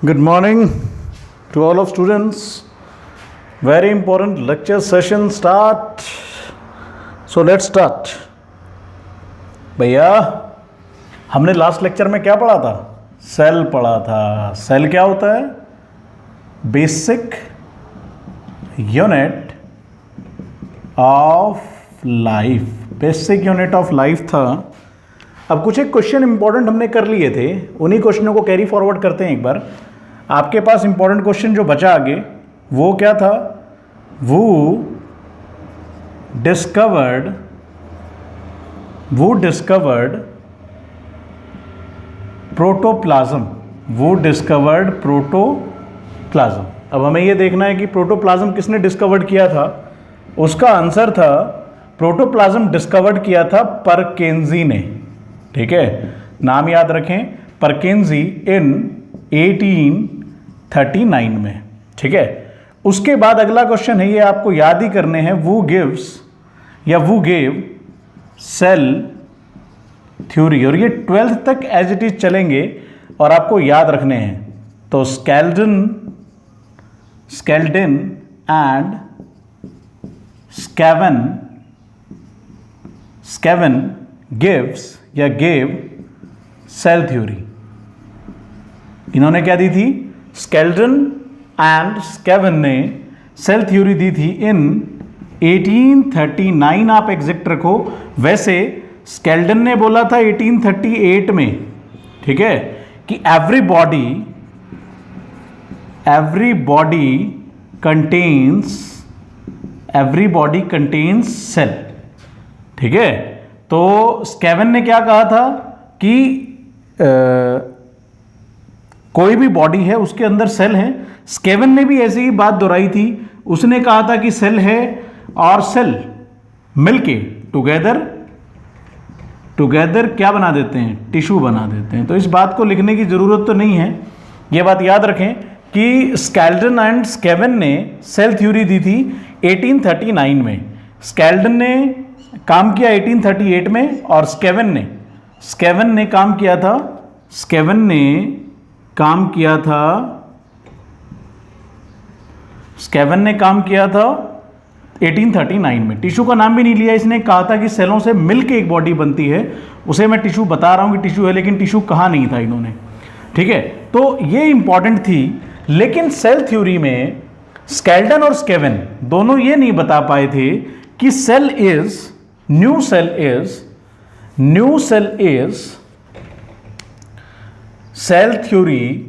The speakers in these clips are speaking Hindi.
Good morning to all of students. Very important lecture session start. So let's start. भैया हमने लास्ट लेक्चर में क्या पढ़ा था? सेल पढ़ा था. सेल क्या होता है? Basic unit of life. Basic unit of life था. अब कुछ एक क्वेश्चन इंपॉर्टेंट हमने कर लिए थे, उन्हीं क्वेश्चनों को कैरी फॉरवर्ड करते हैं एक बार. आपके पास इंपॉर्टेंट क्वेश्चन जो बचा आगे वो क्या था? वो डिस्कवर्ड प्रोटोप्लाज्म. वो डिस्कवर्ड प्रोटोप्लाज्म. अब हमें ये देखना है कि प्रोटोप्लाज्म किसने डिस्कवर्ड किया था. उसका आंसर था प्रोटोप्लाज्म डिस्कवर्ड किया था परकिंजी ने. ठीक है, नाम याद रखें, परकिंजी इन 1839 में. ठीक है, उसके बाद अगला क्वेश्चन है, ये आपको याद ही करने हैं. वो गिव्स या वो गेव सेल थ्योरी. और ये 12th तक एज इट इज चलेंगे और आपको याद रखने हैं. तो स्केल्डन एंड स्केवन गिव्स या गेव सेल थ्योरी. इन्होंने क्या दी थी? स्केल्डन एंड स्केवन ने सेल थ्योरी दी थी इन 1839. आप एग्जैक्ट रखो. वैसे स्केल्डन ने बोला था 1838 में, ठीक है, कि एवरी बॉडी कंटेन्स सेल. ठीक है, तो स्केवन ने क्या कहा था कि कोई भी बॉडी है उसके अंदर सेल है. स्केवन ने भी ऐसी ही बात दोहराई थी. उसने कहा था कि सेल है और सेल मिलके टुगेदर क्या बना देते हैं? टिश्यू बना देते हैं. तो इस बात को लिखने की जरूरत तो नहीं है. यह बात याद रखें कि स्केल्डन एंड स्केवन ने सेल थ्योरी दी थी 1839 में. स्केल्डन ने काम किया 1838 में और स्केवन ने काम किया था 1839 में. टिश्यू का नाम भी नहीं लिया इसने. कहा था कि सेलों से मिलके एक बॉडी बनती है. उसे मैं टिश्यू बता रहा हूं कि टिश्यू है, लेकिन टिश्यू कहा नहीं था इन्होंने. ठीक है, तो ये इंपॉर्टेंट थी. लेकिन सेल थ्योरी में स्केल्डन और स्केवन दोनों ये नहीं बता पाए थे कि new cell is cell theory.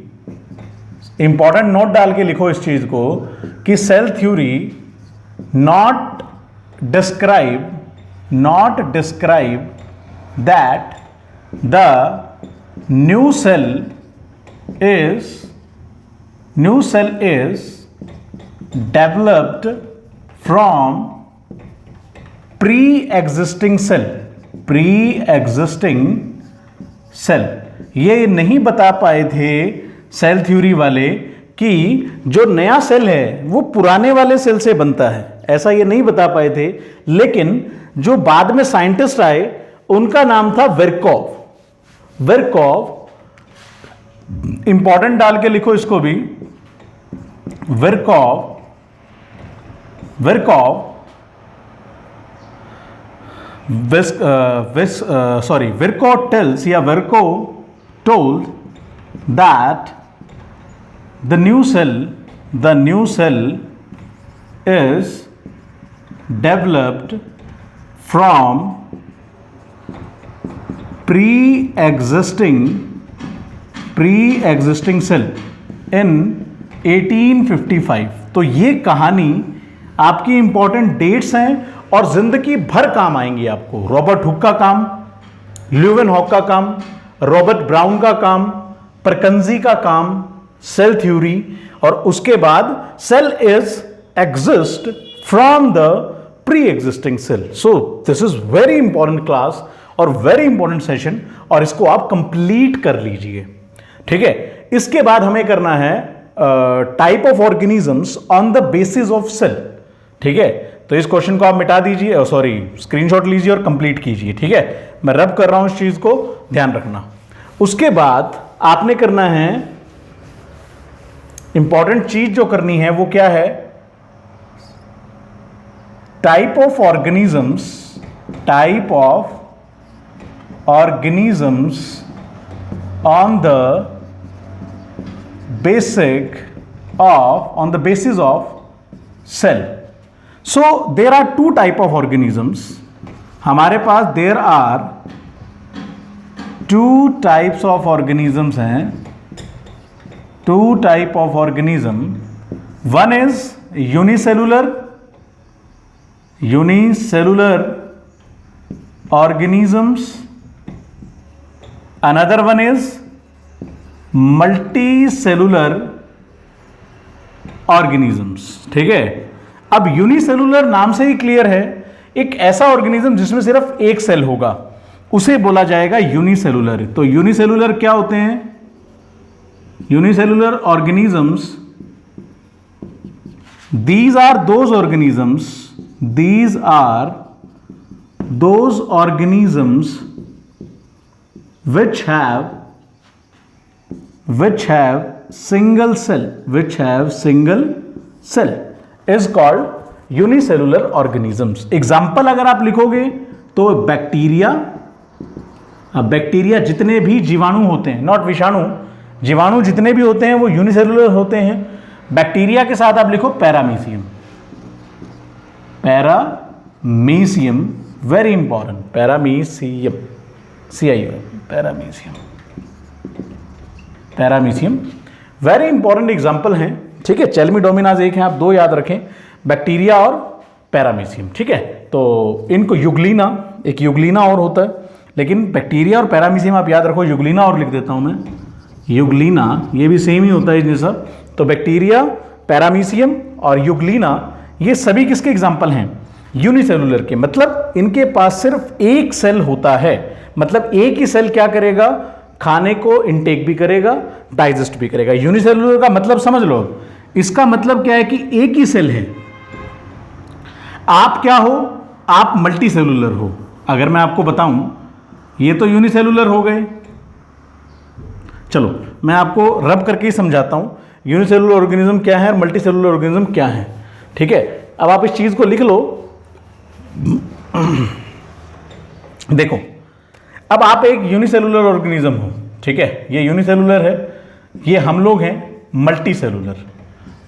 Important note डाल के लिखो इस चीज को कि cell theory not describe that the new cell is developed from pre existing cell. ये नहीं बता पाए थे सेल थ्योरी वाले कि जो नया सेल है वो पुराने वाले सेल से बनता है. ऐसा ये नहीं बता पाए थे. लेकिन जो बाद में साइंटिस्ट आए उनका नाम था विरकॉव. इंपॉर्टेंट डाल के लिखो इसको भी. विरकॉव told that the new cell is developed from pre-existing cell in 1855. तो ये कहानी आपकी इंपॉर्टेंट डेट्स हैं और जिंदगी भर काम आएंगी आपको. रॉबर्ट हुक का काम, ल्यूवेनहॉक का काम, रॉबर्ट ब्राउन का काम, परकिंजी का काम, सेल थ्योरी. और उसके बाद cell is exist from the pre existing cell. So this is very important class और वेरी इंपॉर्टेंट सेशन, और इसको आप कंप्लीट कर लीजिए. ठीक है, इसके बाद हमें करना है type of organisms on the basis of cell. ठीक है, तो इस क्वेश्चन को आप मिटा दीजिए, स्क्रीनशॉट लीजिए और कंप्लीट कीजिए. ठीक है, मैं रब कर रहा हूं इस चीज को, ध्यान रखना. उसके बाद आपने करना है इंपॉर्टेंट चीज जो करनी है वो क्या है, type of organisms on the basis of cell. So there are two type of organisms. हमारे पास there are two types of organisms हैं, two type of organism. One is unicellular organisms. Another one is multicellular organisms. ठीक है, अब यूनिसेलुलर नाम से ही क्लियर है, एक ऐसा ऑर्गेनिज्म जिसमें सिर्फ एक सेल होगा उसे बोला जाएगा यूनिसेलुलर. तो यूनिसेलुलर क्या होते हैं? Unicellular organisms, these are those organisms which have single cell is called unicellular organisms. Example अगर आप लिखोगे तो बैक्टीरिया जितने भी जीवाणु होते हैं, नॉट विषाणु, जीवाणु जितने भी होते हैं वो यूनिसेलुलर होते हैं. बैक्टीरिया के साथ आप लिखो paramecium, very important, paramecium, paramecium very important example हैं. ठीक है, चेलमिडोमिनाज एक है, आप दो याद रखें, बैक्टीरिया और पैरामीशियम. ठीक है, तो इनको युग्लिना, एक युग्लिना और होता है, लेकिन बैक्टीरिया और पैरामीशियम आप याद रखो. युग्लिना और लिख देता हूं मैं, युग्लिना, ये भी सेम ही होता है जैसा. तो बैक्टीरिया, पैरामीशियम और युग्लिना ये सभी किसके एग्जाम्पल हैं? यूनिसेलुलर के. मतलब इनके पास सिर्फ एक सेल होता है, मतलब एक ही सेल क्या करेगा? खाने को इंटेक भी करेगा, डाइजेस्ट भी करेगा. यूनिसेलुलर का मतलब समझ लो, इसका मतलब क्या है कि एक ही सेल है. आप क्या हो? आप मल्टीसेलुलर हो. अगर मैं आपको बताऊं, ये तो यूनिसेलुलर हो गए. चलो मैं आपको रब करके ही समझाता हूं यूनिसेलुलर ऑर्गेनिज्म क्या है और मल्टीसेलुलर ऑर्गेनिज्म क्या है. ठीक है, अब आप इस चीज को लिख लो. देखो, अब आप एक यूनिसेलुलर ऑर्गेनिज्म हो. ठीक है, ये यूनिसेलुलर है, ये हम लोग हैं मल्टीसेलुलर,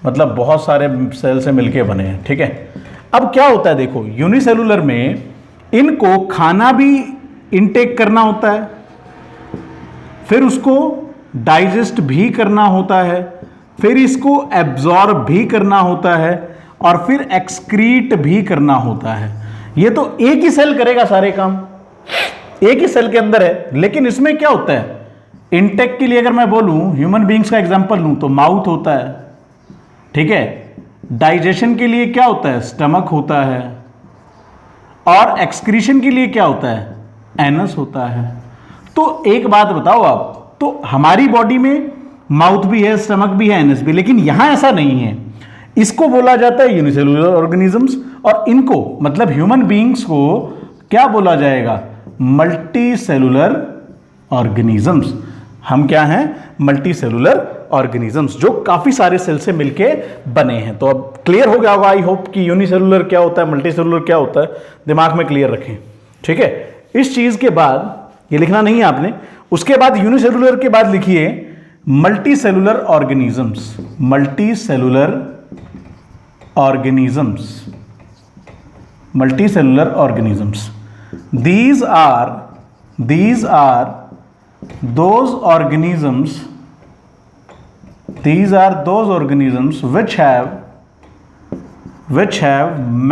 मतलब बहुत सारे सेल से मिलके बने हैं. ठीक है, अब क्या होता है, देखो यूनिसेलुलर में इनको खाना भी इनटेक करना होता है, फिर उसको डाइजेस्ट भी करना होता है, फिर इसको एब्जॉर्ब भी करना होता है, और फिर एक्सक्रीट भी करना होता है. ये तो एक ही सेल करेगा सारे काम, एक ही सेल के अंदर है. लेकिन इसमें क्या होता है, इंटेक के लिए अगर मैं बोलूं, ह्यूमन बींग्स का एग्जांपल लूं तो माउथ होता है. ठीक है, डाइजेशन के लिए क्या होता है? स्टमक होता है, और एक्सक्रीशन के लिए क्या होता है? एनस होता है. तो एक बात बताओ आप, तो हमारी बॉडी में माउथ भी है, स्टमक भी है, एनस भी, लेकिन यहां ऐसा नहीं है. इसको बोला जाता है यूनिसेलुलर ऑर्गेनिजम्स, और इनको मतलब ह्यूमन बीइंग्स को क्या बोला जाएगा? Multicellular organisms. हम क्या हैं? मल्टीसेलुलर ऑर्गेनिजम्स, जो काफी सारे सेल से मिलके बने हैं. तो अब क्लियर हो गया होगा आई होप कि यूनिसेलुलर क्या होता है, मल्टीसेलुलर क्या होता है, दिमाग में क्लियर रखें. ठीक है, इस चीज के बाद ये लिखना नहीं है आपने, उसके बाद यूनिसेलुलर के बाद लिखिए multicellular organisms. Multicellular organisms, multicellular organisms. These are those organisms which have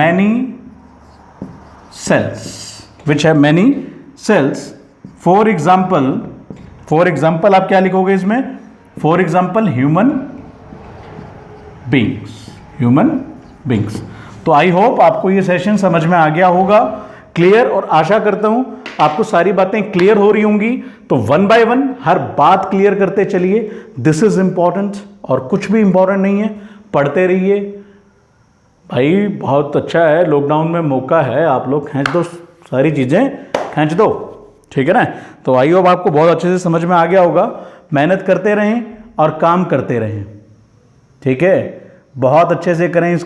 many cells. For example आप क्या लिखोगे इसमें? For example human beings. तो आई होप आपको ये सेशन समझ में आ गया होगा, क्लियर, और आशा करता हूं आपको सारी बातें क्लियर हो रही होंगी. तो वन बाय वन हर बात क्लियर करते चलिए. दिस इज इंपॉर्टेंट, और कुछ भी इंपॉर्टेंट नहीं है, पढ़ते रहिए भाई. बहुत अच्छा है, लॉकडाउन में मौका है, आप लोग खींच दो, सारी चीजें खींच दो. ठीक है ना? तो आई होप आपको बहुत अच्छे से समझ में आ गया होगा. मेहनत करते रहें और काम करते रहें. ठीक है, बहुत अच्छे से करें इसको।